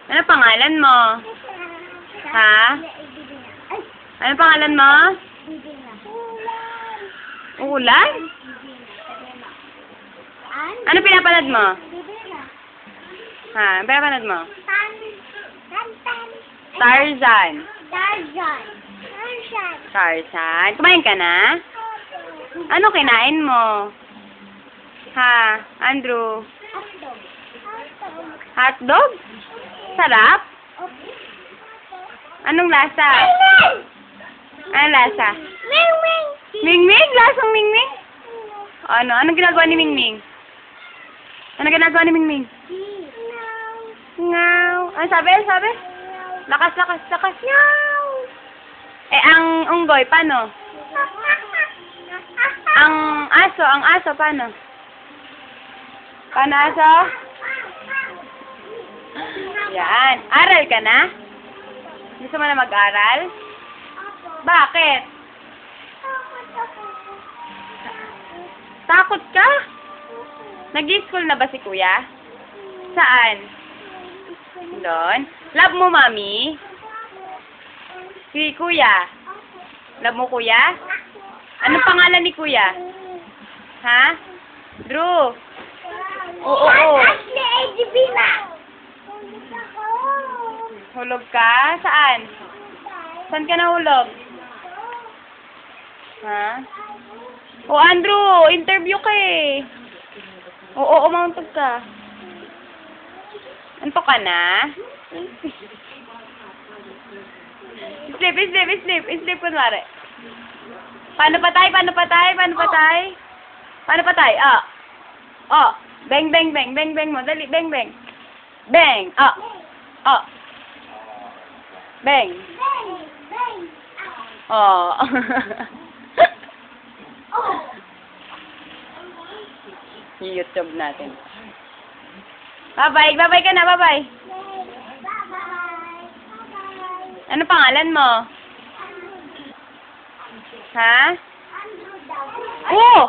Ano pangalan mo? Ha? Ano pangalan mo? Ulan? Ano pinapanood mo? Ha? Ano pinapanood mo? Tarzan. Tarzan. Kumain ka na? Ano kinain mo? Ha? Andrew? Hotdog? Sarap? Anong lasa? Anong lasa? Mingming? Lasang Mingming? Ano? Anong ginagawa ni Mingming? Anong ginagawa ni Mingming? Ngaw. Ano sabi? Ano sabi? Lakas, lakas, lakas. Ngaw. Eh, ang unggoy, paano? Ang aso, paano? Paano aso? Yan. Aral ka na? Gusto mo na mag-aral? Bakit? Takot ka? Nag-i-school na ba si kuya? Saan? Doon? Love mo, mami? Si kuya? Love mo, kuya? Anong pangalan ni kuya? Ha? Drew? Oo. Hulog ka? Saan? Saan ka nahulog? Ha? O, Andrew, interview ka eh. Oo, umauntog ka. Antok ka na? Sleep, kunwari. Paano patay? Bang mo. Dali, bang. Bang, Bang. Oh. YouTube natin. Bye-bye ka na, bye-bye. Ano pangalan mo? Ha? Oh!